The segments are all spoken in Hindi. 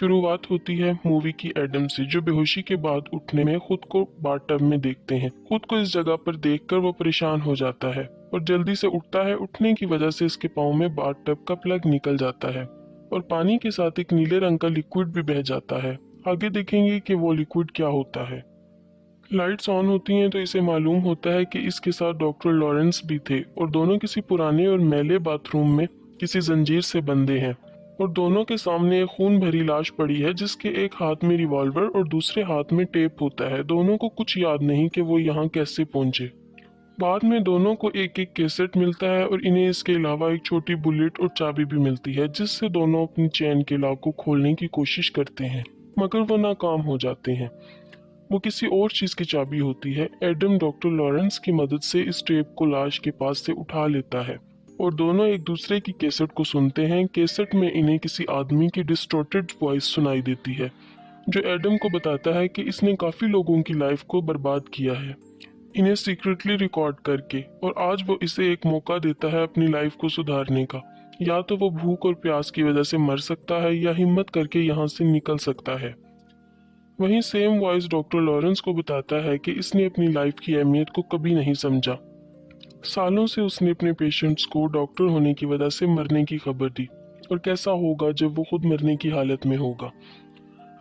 शुरुआत होती है मूवी की एडम से, जो बेहोशी के बाद उठने में खुद को बाथटब में देखते हैं। खुद को इस जगह पर देखकर वो परेशान हो जाता है और जल्दी से उठता है। उठने की वजह से इसके पाँव में बाथटब का प्लग निकल जाता है और पानी के साथ एक नीले रंग का लिक्विड भी बह जाता है। आगे देखेंगे कि वो लिक्विड क्या होता है। लाइट्स ऑन होती हैं तो इसे मालूम होता है कि इसके साथ डॉक्टर लॉरेंस भी थे और दोनों किसी पुराने और मैले बाथरूम में किसी जंजीर से बंधे हैं और दोनों के सामने एक खून भरी लाश पड़ी है, जिसके एक हाथ में रिवॉल्वर और दूसरे हाथ में टेप होता है। दोनों को कुछ याद नहीं कि वो यहाँ कैसे पहुंचे। बाद में दोनों को एक एक कैसेट मिलता है और इन्हें इसके अलावा एक छोटी बुलेट और चाबी भी मिलती है, जिससे दोनों अपनी चैन के लॉक को खोलने की कोशिश करते हैं, मगर वो नाकाम हो जाते हैं। वो किसी और चीज की चाबी होती है। एडम डॉक्टर लॉरेंस की मदद से इस टेप को लाश के पास से उठा लेता है और दोनों एक दूसरे की कैसेट को सुनते हैं। कैसेट में इन्हें किसी आदमी की डिस्टॉर्टेड वॉइस सुनाई देती है, जो एडम को बताता है कि इसने काफी लोगों की लाइफ को बर्बाद किया है, इन्हें सीक्रेटली रिकॉर्ड करके, और आज वो इसे एक मौका देता है अपनी लाइफ को सुधारने का। या तो वो भूख और प्यास की वजह से मर सकता है या हिम्मत करके यहाँ से निकल सकता है। वहीं सेम वॉइस डॉक्टर लॉरेंस को बताता है कि इसने अपनी लाइफ की अहमियत को कभी नहीं समझा। सालों से उसने अपने पेशेंट्स को डॉक्टर होने की वजह से मरने की खबर दी, और कैसा होगा जब वो खुद मरने की हालत में होगा।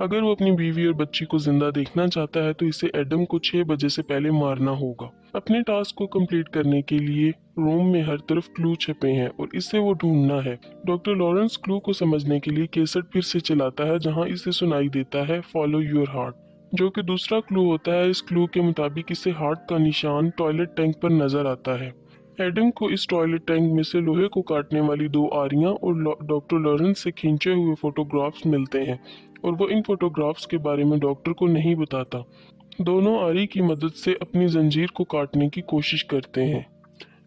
अगर वो अपनी बीवी और बच्ची को जिंदा देखना चाहता है तो इसे एडम को 6 बजे से पहले मारना होगा। अपने टास्क को कंप्लीट करने के लिए रूम में हर तरफ क्लू छपे हैं और इसे वो ढूंढना है। डॉक्टर लॉरेंस क्लू को समझने के लिए कैसेट फिर से चलाता है, जहां इसे सुनाई देता है फॉलो योर हार्ट, जो कि दूसरा क्लू होता है। इस क्लू के मुताबिक इसे हार्ट का निशान टॉयलेट टैंक पर नजर आता है। एडम को इस टॉयलेट टैंक में से लोहे को काटने वाली 2 आरियां और डॉक्टर लॉरेंस से खींचे हुए फोटोग्राफ्स मिलते हैं, और वो इन फोटोग्राफ्स के बारे में डॉक्टर को नहीं बताता। दोनों आरी की मदद से अपनी जंजीर को काटने की कोशिश करते हैं,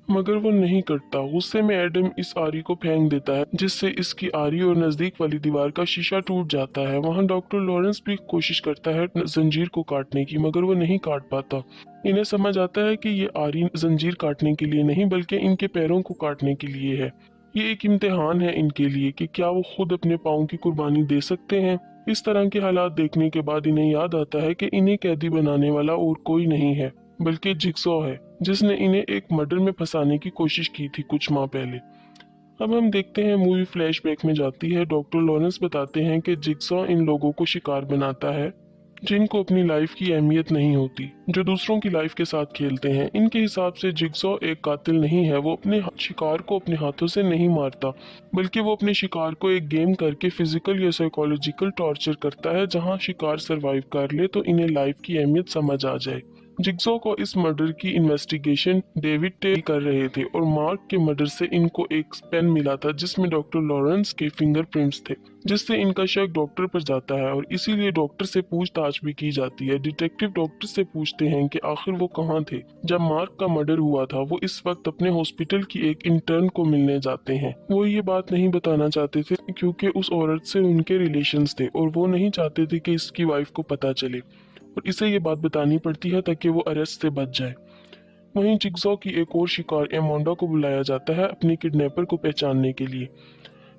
मगर वो नहीं करता। गुस्से में एडम इस आरी को फेंक देता है, जिससे इसकी आरी और नजदीक वाली दीवार का शीशा टूट जाता है। वहां डॉक्टर लॉरेंस भी कोशिश करता है जंजीर को काटने की, मगर वो नहीं काट पाता। इन्हें समझ आता है कि ये आरी जंजीर काटने के लिए नहीं बल्कि इनके पैरों को काटने के लिए है। ये एक इम्तिहान है इनके लिए कि क्या वो खुद अपने पाँव की कुर्बानी दे सकते हैं। इस तरह के हालात देखने के बाद इन्हें याद आता है कि इन्हें कैदी बनाने वाला और कोई नहीं है बल्कि जिगसॉ है, जिसने इन्हें एक मर्डर में फंसाने की कोशिश की थी कुछ माह पहले। अब हम देखते हैं मूवी फ्लैशबैक में जाती है। डॉक्टर लॉरेंस बताते हैं कि जिगसॉ इन लोगों को शिकार बनाता है जिनको अपनी लाइफ की अहमियत नहीं होती, जो दूसरों की लाइफ के साथ खेलते हैं। इनके हिसाब से जिगसॉ एक कातिल नहीं है। वो अपने शिकार को अपने हाथों से नहीं मारता, बल्कि वो अपने शिकार को एक गेम करके फिजिकल या साइकोलॉजिकल टॉर्चर करता है, जहां शिकार सरवाइव कर ले तो इन्हें लाइफ की अहमियत समझ आ जाए। जिग्सॉ को इस मर्डर की इन्वेस्टिगेशन डेविड टे कर रहे थे, और मार्क के मर्डर से इनको एक पेन मिला था जिसमें डॉक्टर लॉरेंस के फिंगरप्रिंट्स थे, जिससे इनका शक डॉक्टर पर जाता है और इसीलिए डॉक्टर से पूछताछ भी की जाती है। डिटेक्टिव डॉक्टर से पूछते हैं कि आखिर वो कहाँ थे जब मार्क का मर्डर हुआ था। वो इस वक्त अपने हॉस्पिटल की एक इंटर्न को मिलने जाते हैं। वो ये बात नहीं बताना चाहते थे क्योंकि उस औरत से उनके रिलेशंस थे और वो नहीं चाहते थे कि इसकी वाइफ को पता चले, और इसे ये बात बतानी पड़ती है ताकि वो अरेस्ट से बच जाए। वहीं जिग्सॉ की एक और शिकार एमोंडा को बुलाया जाता है अपनी किडनैपर को पहचानने के लिए,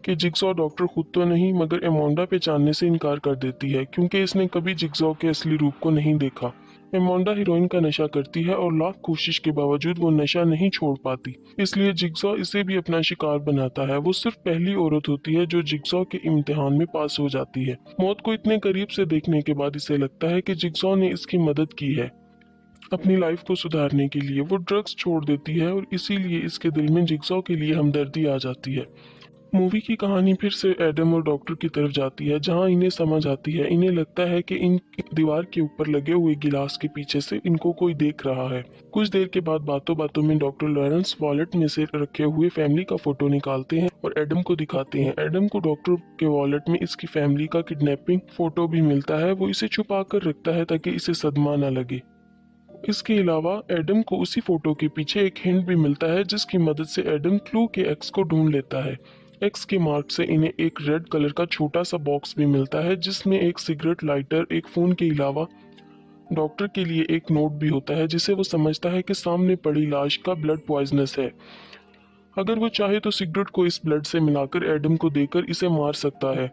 कि जिग्सॉ डॉक्टर खुद तो नहीं मगर एमोंडा पहचानने से इनकार कर देती है क्योंकि इसने कभी जिग्सॉ के असली रूप को नहीं देखा। एमोंडा हीरोइन का नशा करती है और लाख कोशिश के बावजूद वो नशा नहीं छोड़ पाती, इसलिए जिग्सॉ इसे भी अपना शिकार बनाता है। वो सिर्फ पहली औरत होती है जो जिग्सॉ के इम्तिहान में पास हो जाती है। मौत को इतने करीब से देखने के बाद इसे लगता है कि जिग्सॉ ने इसकी मदद की है अपनी लाइफ को सुधारने के लिए। वो ड्रग्स छोड़ देती है और इसीलिए इसके दिल में जिग्सॉ के लिए हमदर्दी आ जाती है। मूवी की कहानी फिर से एडम और डॉक्टर की तरफ जाती है, जहां इन्हें समझ आती है। इन्हें लगता है कि इन दीवार के ऊपर लगे हुए गिलास के पीछे से इनको कोई देख रहा है। कुछ देर के बाद बातों बातों में डॉक्टर लॉरेंस वॉलेट में से रखे हुए फैमिली का फोटो निकालते हैं और एडम को दिखाते हैं। एडम को डॉक्टर के वॉलेट में इसकी फैमिली का किडनैपिंग फोटो भी मिलता है। वो इसे छुपा कर रखता है ताकि इसे सदमा न लगे। इसके अलावा एडम को उसी फोटो के पीछे एक हिंट भी मिलता है, जिसकी मदद से एडम क्लू के एक्स को ढूंढ लेता है। एक्स के मार्क से इन्हें एक रेड कलर का छोटा सा बॉक्स भी मिलता है, जिसमें एक सिगरेट लाइटर, एक फोन के अलावा डॉक्टर के लिए एक नोट भी होता है, जिसे वो समझता है कि सामने पड़ी लाश का ब्लड पॉइजनस है। अगर वो चाहे तो सिगरेट को इस ब्लड से मिलाकर एडम को देकर इसे मार सकता है।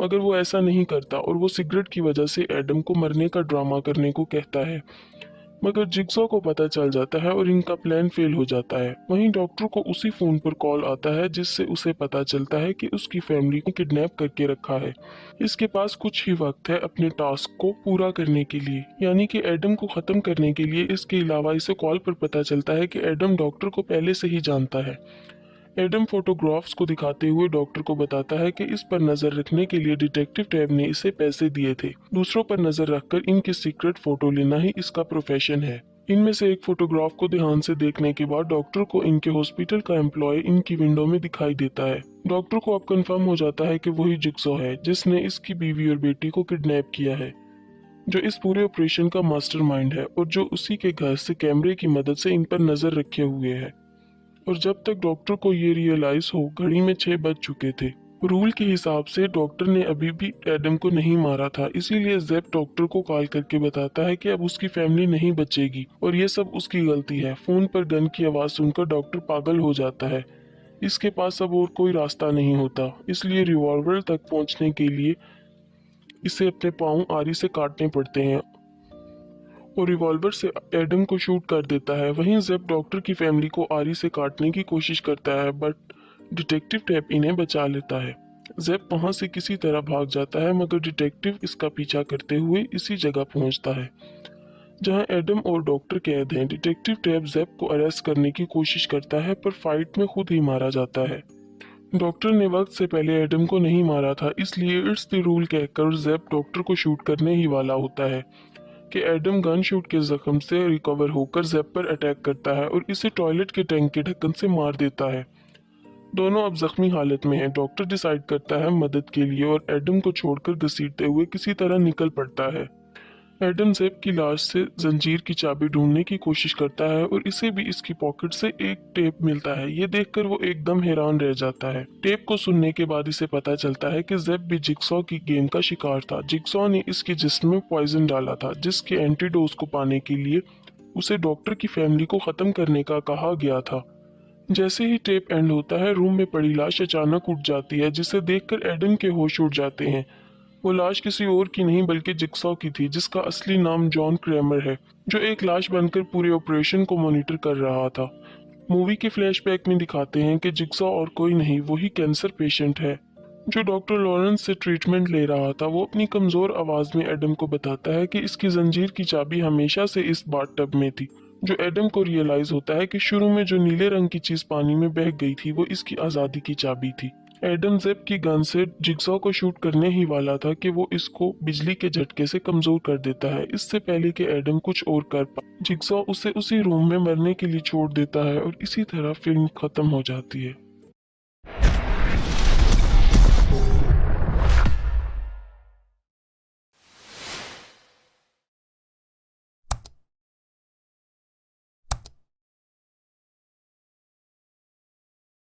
मगर वो ऐसा नहीं करता और वो सिगरेट की वजह से एडम को मरने का ड्रामा करने को कहता है। मगर जिग्सॉ को पता चल जाता है और इनका प्लान फेल हो जाता है। वहीं डॉक्टर को उसी फोन पर कॉल आता है जिससे उसे पता चलता है कि उसकी फैमिली को किडनैप करके रखा है। इसके पास कुछ ही वक्त है अपने टास्क को पूरा करने के लिए, यानी कि एडम को खत्म करने के लिए। इसके अलावा इसे कॉल पर पता चलता है कि एडम डॉक्टर को पहले से ही जानता है। एडम फोटोग्राफ्स को दिखाते हुए डॉक्टर को बताता है कि इस पर नजर रखने के लिए डिटेक्टिव टैब ने इसे पैसे दिए थे। दूसरों पर नजर रखकर इनके सीक्रेट फोटो लेना ही इसका प्रोफेशन है। इनमें से एक फोटोग्राफ को ध्यान से देखने के बाद डॉक्टर को इनके हॉस्पिटल का एम्प्लॉय इनकी विंडो में दिखाई देता है। डॉक्टर को अब कंफर्म हो जाता है कि वही जिग्सॉ है जिसने इसकी बीवी और बेटी को किडनैप किया है, जो इस पूरे ऑपरेशन का मास्टरमाइंड है और जो उसी के घर से कैमरे की मदद से इन पर नजर रखे हुए है। और जब तक डॉक्टर को ये रियलाइज हो, घड़ी में 6 बज चुके थे। रूल के हिसाब से डॉक्टर ने अभी भी एडम को नहीं मारा था, इसीलिए जेप डॉक्टर को कॉल करके बताता है कि अब उसकी फैमिली नहीं बचेगी और ये सब उसकी गलती है। फोन पर गन की आवाज सुनकर डॉक्टर पागल हो जाता है। इसके पास अब और कोई रास्ता नहीं होता, इसलिए रिवॉल्वर तक पहुंचने के लिए इसे अपने पाँव आरी से काटने पड़ते हैं और रिवॉल्वर से एडम को शूट कर देता है। वहीं जेब डॉक्टर की फैमिली को आरी से काटने की कोशिश करता है, बट डिटेक्टिव टैप इन्हें बचा लेता है। जेब वहां से किसी तरह भाग जाता है, मगर डिटेक्टिव इसका पीछा करते हुए इसी जगह पहुंचता है जहां एडम और डॉक्टर कैद हैं। डिटेक्टिव टैप जेब को अरेस्ट करने की कोशिश करता है, पर फाइट में खुद ही मारा जाता है। डॉक्टर ने वक्त से पहले एडम को नहीं मारा था, इसलिए इट्स द रूल कहकर जेब डॉक्टर को शूट करने ही वाला होता है कि एडम गन शूट के जख्म से रिकवर होकर जेब पर अटैक करता है और इसे टॉयलेट के टैंक के ढक्कन से मार देता है। दोनों अब जख्मी हालत में हैं। डॉक्टर डिसाइड करता है मदद के लिए और एडम को छोड़कर घसीटते हुए किसी तरह निकल पड़ता है। एडम जेब की लाश से जंजीर की चाबी ढूंढने की कोशिश करता है और इसे भी इसकी पॉकेट से एक टेप मिलता है। ये देखकर वो एकदम हैरान रह जाता है। टेप को सुनने के बाद इसे पता चलता है कि जेब भी जिग्सॉ की गेम का शिकार था। जिग्सॉ ने इसके जिस्म में पॉइजन डाला था, जिसके एंटीडोज को पाने के लिए उसे डॉक्टर की फैमिली को खत्म करने का कहा गया था। जैसे ही टेप एंड होता है, रूम में पड़ी लाश अचानक उठ जाती है, जिसे देखकर एडम के होश उड़ जाते हैं। वो लाश किसी और की नहीं बल्कि जिग्सॉ की थी, जिसका असली नाम जॉन क्रेमर है, जो एक लाश बनकर पूरे ऑपरेशन को मॉनिटर कर रहा था। मूवी के फ्लैशबैक में दिखाते हैं कि जिग्सॉ और कोई नहीं, वही कैंसर पेशेंट है जो डॉक्टर लॉरेंस से ट्रीटमेंट ले रहा था। वो अपनी कमजोर आवाज में एडम को बताता है कि इसकी जंजीर की चाबी हमेशा से इस बाथटब में थी। जो एडम को रियलाइज होता है कि शुरू में जो नीले रंग की चीज पानी में बह गई थी वो इसकी आजादी की चाबी थी। एडम जेब की गन से जिग्सॉ को शूट करने ही वाला था कि वो इसको बिजली के झटके से कमजोर कर देता है, इससे पहले कि एडम कुछ और कर पाए। जिग्सॉ उसे उसी रूम में मरने के लिए छोड़ देता है और इसी तरह फिल्म खत्म हो जाती है।